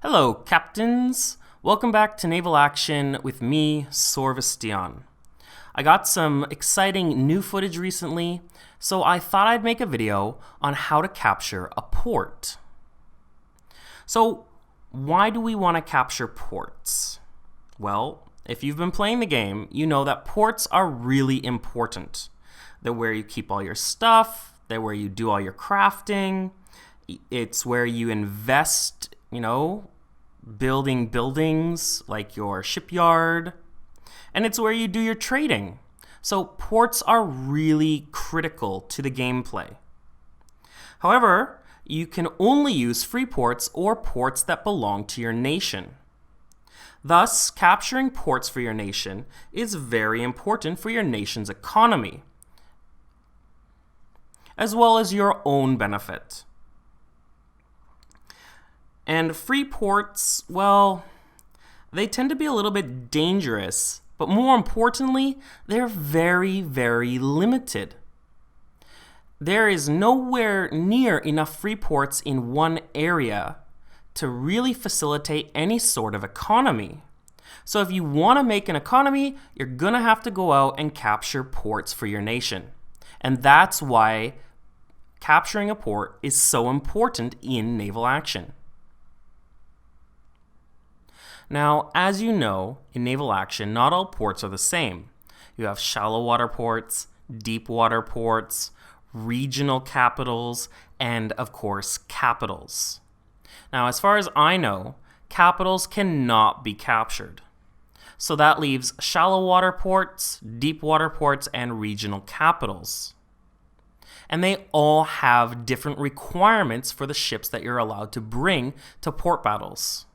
Hello, captains! Welcome back to Naval Action with me, Sorvesteon. I got some exciting new footage recently, so I thought I'd make a video on how to capture a port. So, why do we want to capture ports? Well, if you've been playing the game, you know that ports are really important. They're where you keep all your stuff, they're where you do all your crafting, it's where you invest, building buildings like your shipyard, and it's where you do your trading. So ports are really critical to the gameplay. However, you can only use free ports or ports that belong to your nation. Thus, capturing ports for your nation is very important for your nation's economy, as well as your own benefit. And free ports, well, they tend to be a little bit dangerous, but more importantly, they're very, very limited. There is nowhere near enough free ports in one area to really facilitate any sort of economy. So if you want to make an economy, you're going to have to go out and capture ports for your nation. And that's why capturing a port is so important in naval action. Now, as you know, in naval action, not all ports are the same. You have shallow water ports, deep water ports, regional capitals, and of course, capitals. Now, as far as I know, capitals cannot be captured. So that leaves shallow water ports, deep water ports, and regional capitals. And they all have different requirements for the ships that you're allowed to bring to port battles.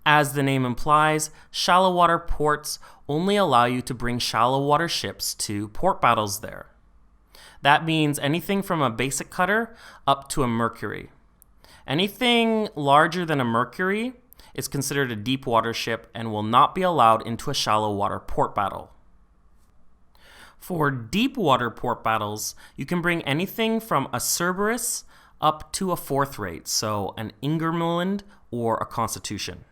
As the name implies, shallow water ports only allow you to bring shallow water ships to port battles there. That means anything from a basic cutter up to a Mercury. Anything larger than a Mercury is considered a deep water ship and will not be allowed into a shallow water port battle. For deep water port battles, you can bring anything from a Cerberus up to a fourth rate, so an Ingermanland or a Constitution.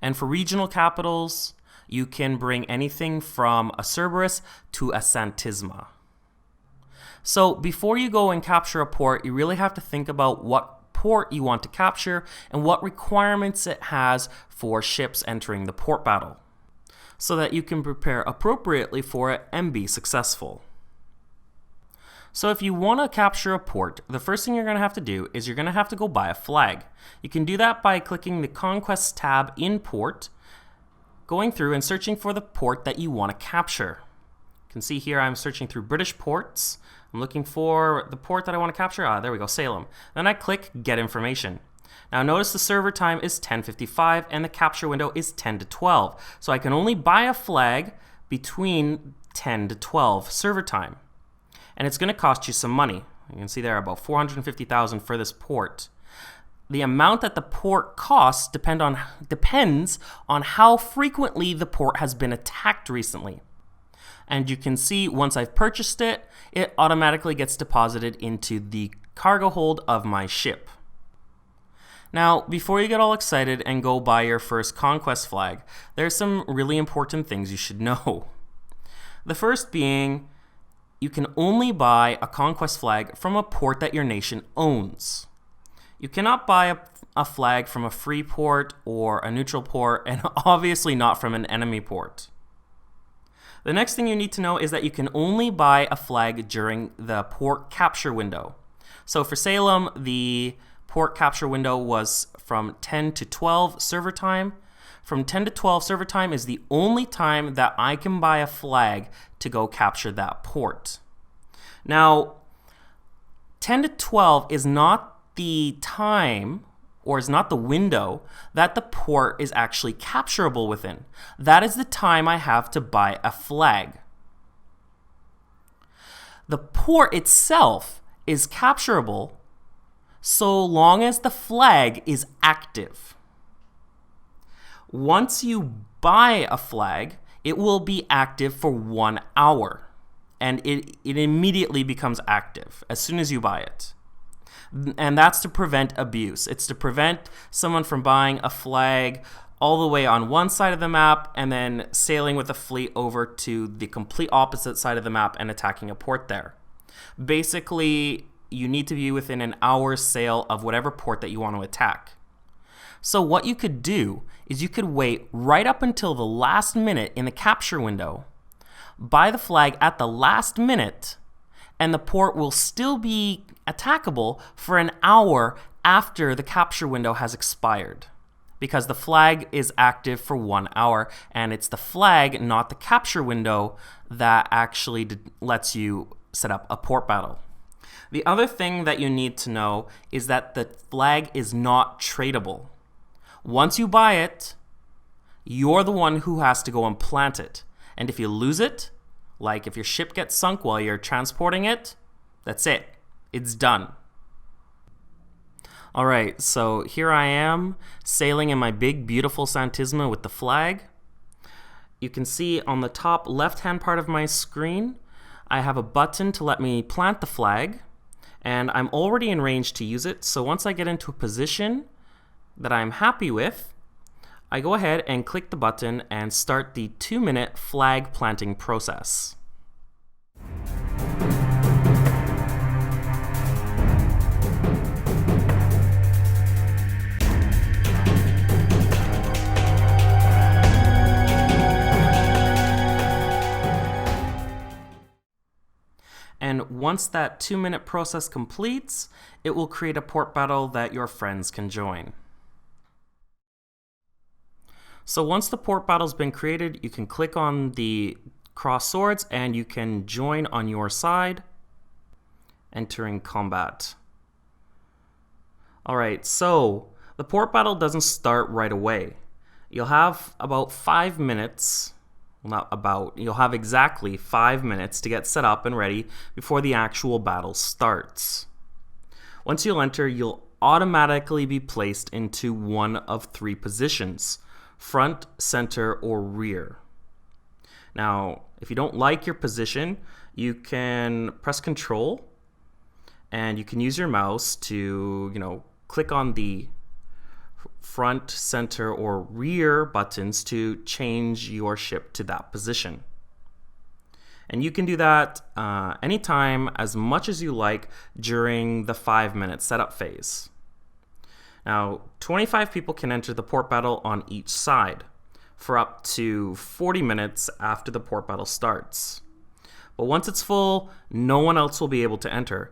And for regional capitals, you can bring anything from a Cerberus to a Santisma. So before you go and capture a port, you really have to think about what port you want to capture and what requirements it has for ships entering the port battle, so that you can prepare appropriately for it and be successful. So if you want to capture a port, the first thing you're going to have to do is you're going to have to go buy a flag. You can do that by clicking the Conquest tab in Port, going through and searching for the port that you want to capture. You can see here I'm searching through British ports. I'm looking for the port that I want to capture. There we go, Salem. Then I click Get Information. Now notice the server time is 10:55 and the capture window is 10 to 12. So I can only buy a flag between 10 to 12 server time. And it's going to cost you some money. You can see there about 450,000 for this port. The amount that the port costs depends on how frequently the port has been attacked recently. And you can see once I've purchased it, it automatically gets deposited into the cargo hold of my ship. Now, before you get all excited and go buy your first conquest flag, there's some really important things you should know. The first being, you can only buy a conquest flag from a port that your nation owns. You cannot buy a flag from a free port or a neutral port, and obviously not from an enemy port. The next thing you need to know is that you can only buy a flag during the port capture window. So for Salem, the port capture window was from 10 to 12 server time. From 10 to 12 server time is the only time that I can buy a flag to go capture that port. Now, 10 to 12 is not the time, or is not the window, that the port is actually capturable within. That is the time I have to buy a flag. The port itself is capturable so long as the flag is active. Once you buy a flag, it will be active for 1 hour, and it immediately becomes active as soon as you buy it. And that's to prevent abuse. It's to prevent someone from buying a flag all the way on one side of the map and then sailing with a fleet over to the complete opposite side of the map and attacking a port there. Basically, you need to be within an hour's sail of whatever port that you want to attack. So what you could do is you could wait right up until the last minute in the capture window, buy the flag at the last minute, and the port will still be attackable for an hour after the capture window has expired. Because the flag is active for 1 hour, and it's the flag, not the capture window, that actually lets you set up a port battle. The other thing that you need to know is that the flag is not tradable. Once you buy it, you're the one who has to go and plant it. And if you lose it, like if your ship gets sunk while you're transporting it, that's it. It's done. All right, so here I am sailing in my big, beautiful Santisma with the flag. You can see on the top left-hand part of my screen, I have a button to let me plant the flag, and I'm already in range to use it. So once I get into a position that I'm happy with, I go ahead and click the button and start the 2-minute flag planting process. And once that 2-minute process completes, it will create a port battle that your friends can join. So once the port battle's been created, you can click on the cross swords and you can join on your side, entering combat. Alright, so the port battle doesn't start right away. You'll have about 5 minutes. You'll have exactly 5 minutes to get set up and ready before the actual battle starts. Once you'll enter, you'll automatically be placed into one of 3 positions: front, center, or rear. Now, if you don't like your position, you can press Control and you can use your mouse to, click on the front, center, or rear buttons to change your ship to that position. And you can do that anytime, as much as you like, during the 5-minute setup phase. Now, 25 people can enter the port battle on each side for up to 40 minutes after the port battle starts. But once it's full, no one else will be able to enter.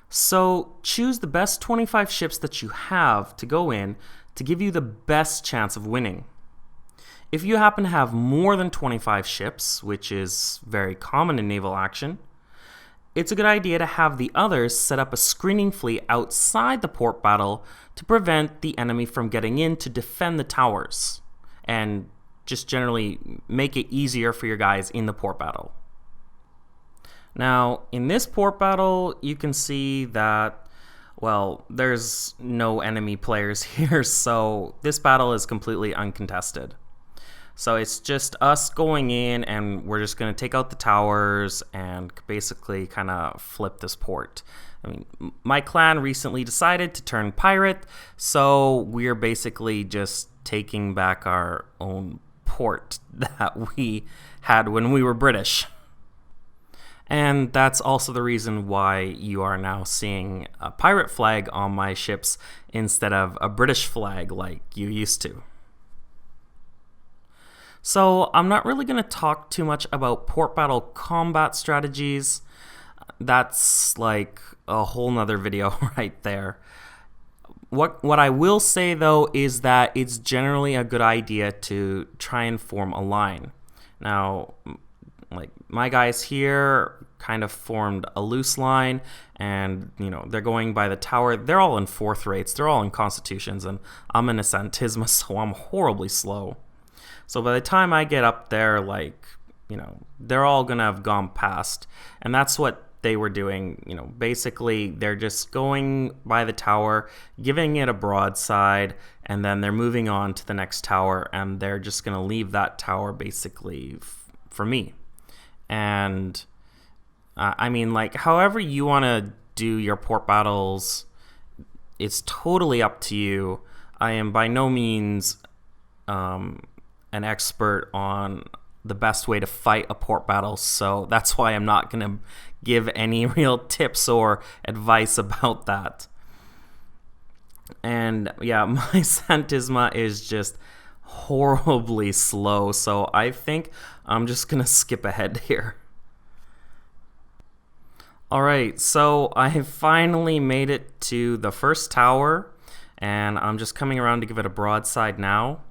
So choose the best 25 ships that you have to go in to give you the best chance of winning. If you happen to have more than 25 ships, which is very common in naval action, it's a good idea to have the others set up a screening fleet outside the port battle to prevent the enemy from getting in to defend the towers, and just generally make it easier for your guys in the port battle. Now, in this port battle, you can see that, there's no enemy players here, so this battle is completely uncontested. So it's just us going in, and we're just going to take out the towers and basically kind of flip this port. I mean, my clan recently decided to turn pirate, so we're basically just taking back our own port that we had when we were British. And that's also the reason why you are now seeing a pirate flag on my ships instead of a British flag like you used to. So I'm not really going to talk too much about port battle combat strategies. That's like a whole nother video right there. What I will say though is that it's generally a good idea to try and form a line. Now, like my guys here kind of formed a loose line, and they're going by the tower. They're all in 4th rates, they're all in constitutions, and I'm in a Santisma, so I'm horribly slow. So by the time I get up there, they're all gonna have gone past, and that's what they were doing. Basically they're just going by the tower, giving it a broadside, and then they're moving on to the next tower, and they're just gonna leave that tower basically for me. And however you want to do your port battles, it's totally up to you. I am by no means an expert on the best way to fight a port battle, so that's why I'm not going to give any real tips or advice about that. And yeah, my Santisma is just horribly slow, so I think I'm just going to skip ahead here. Alright, so I have finally made it to the first tower, and I'm just coming around to give it a broadside now.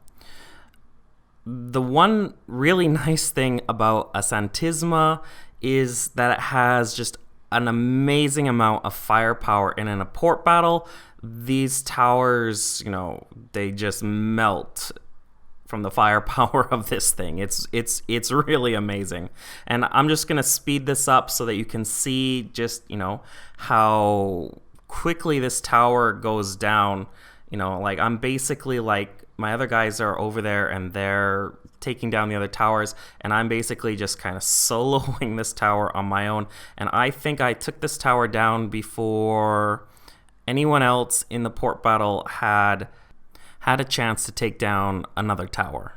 The one really nice thing about a Santisma is that it has just an amazing amount of firepower, and in a port battle, these towers, they just melt from the firepower of this thing. It's really amazing. And I'm just going to speed this up so that you can see just, how quickly this tower goes down. Like I'm basically like, my other guys are over there and they're taking down the other towers, and I'm basically just kind of soloing this tower on my own. And I think I took this tower down before anyone else in the port battle had a chance to take down another tower.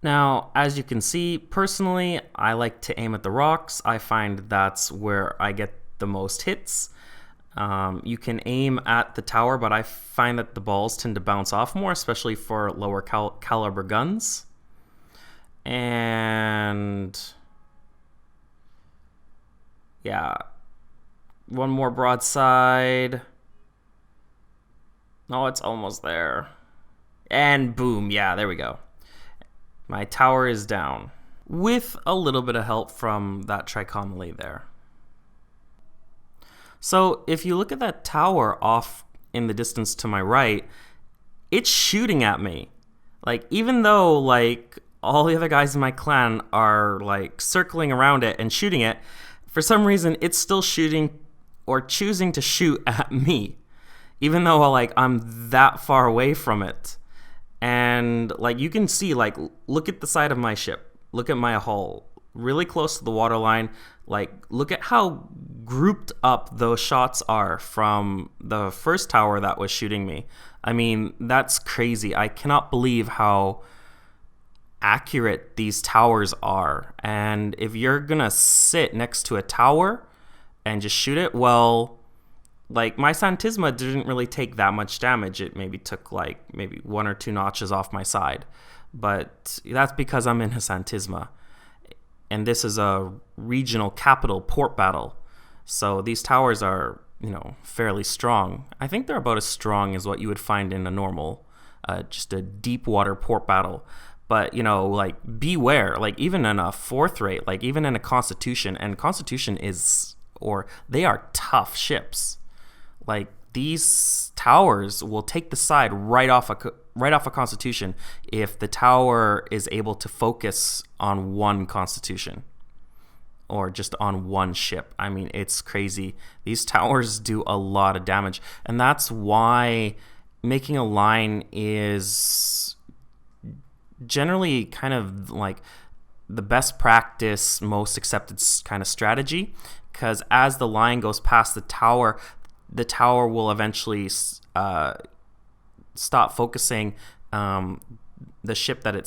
Now, as you can see, personally, I like to aim at the rocks. I find that's where I get the most hits. You can aim at the tower, but I find that the balls tend to bounce off more, especially for lower caliber guns. And yeah, one more broadside. Oh, it's almost there. And boom, yeah, there we go. My tower is down, with a little bit of help from that trichomely there. So if you look at that tower off in the distance to my right, it's shooting at me. Like, even though like all the other guys in my clan are like circling around it and shooting it, for some reason it's still shooting or choosing to shoot at me, even though like I'm that far away from it. And like you can see, like, look at the side of my ship, look at my hull, really close to the waterline. Like, look at how grouped up those shots are from the first tower that was shooting me. I mean, that's crazy. I cannot believe how accurate these towers are. And if you're gonna sit next to a tower and just shoot it, well, like, my Santisma didn't really take that much damage. It maybe took like maybe 1 or 2 notches off my side. But that's because I'm in a Santisma. And this is a regional capital port battle. So these towers are, fairly strong. I think they're about as strong as what you would find in a normal, just a Deepwater port battle. But, like, beware, like, even in a 4th rate, like, even in a Constitution, and Constitution they are tough ships. Like, these towers will take the side right off a Constitution if the tower is able to focus on one Constitution or just on one ship. I mean, it's crazy. These towers do a lot of damage, and that's why making a line is generally kind of like the best practice, most accepted kind of strategy, because as the line goes past the tower will eventually stop focusing the ship that it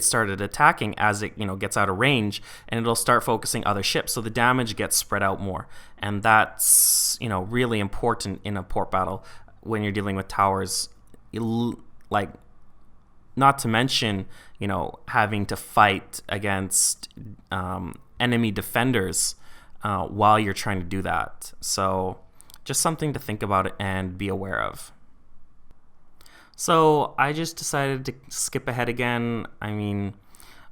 started attacking as it gets out of range, and it'll start focusing other ships, so the damage gets spread out more. And that's really important in a port battle when you're dealing with towers. Like, not to mention having to fight against enemy defenders while you're trying to do that. So just something to think about and be aware of. So I just decided to skip ahead again. I mean,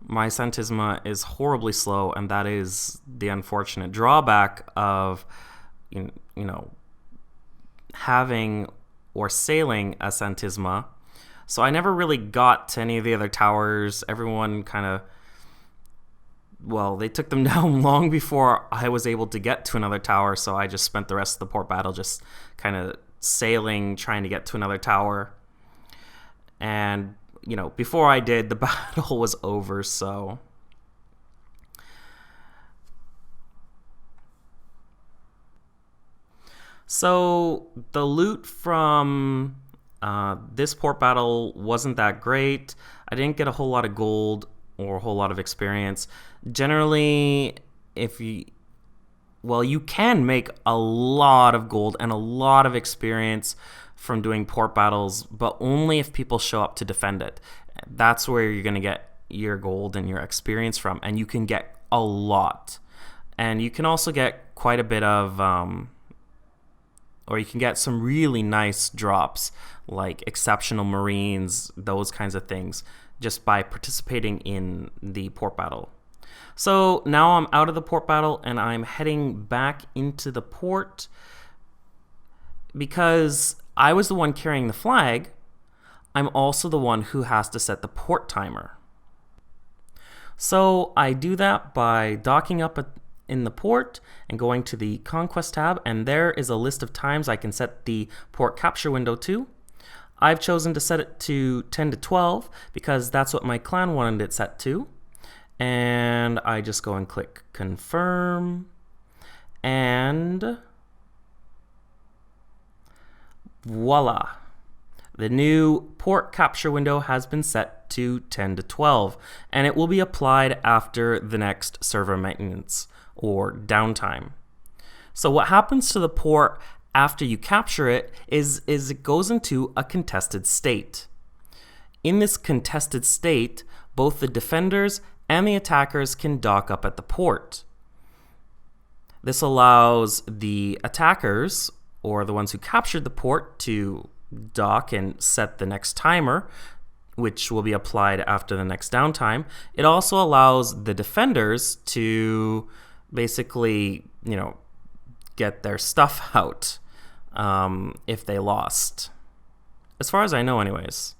my Santisma is horribly slow, and that is the unfortunate drawback of having or sailing a Santisma. So I never really got to any of the other towers. Everyone they took them down long before I was able to get to another tower, so I just spent the rest of the port battle just kind of sailing, trying to get to another tower. And, before I did, the battle was over, so... So the loot from this port battle wasn't that great. I didn't get a whole lot of gold or a whole lot of experience. Generally, you can make a lot of gold and a lot of experience from doing port battles, but only if people show up to defend it. That's where you're going to get your gold and your experience from, and you can get a lot. And you can also get quite a bit of, or you can get some really nice drops, like exceptional marines, those kinds of things, just by participating in the port battle. So now I'm out of the port battle and I'm heading back into the port. Because I was the one carrying the flag, I'm also the one who has to set the port timer. So I do that by docking up in the port and going to the Conquest tab, and there is a list of times I can set the port capture window to. I've chosen to set it to 10 to 12 because that's what my clan wanted it set to. And I just go and click confirm, and voila. The new port capture window has been set to 10 to 12, and it will be applied after the next server maintenance or downtime. So what happens to the port after you capture it is it goes into a contested state. In this contested state, both the defenders and the attackers can dock up at the port. This allows the attackers, or the ones who captured the port, to dock and set the next timer, which will be applied after the next downtime. It also allows the defenders to basically, get their stuff out if they lost. As far as I know, anyways.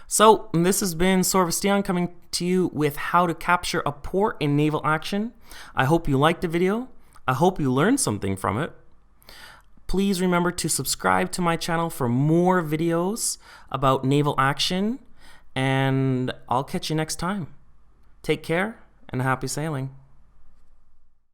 So this has been Sorvesteon coming to you with how to capture a port in Naval Action. I hope you liked the video. I hope you learned something from it. Please remember to subscribe to my channel for more videos about Naval Action, and I'll catch you next time. Take care and happy sailing.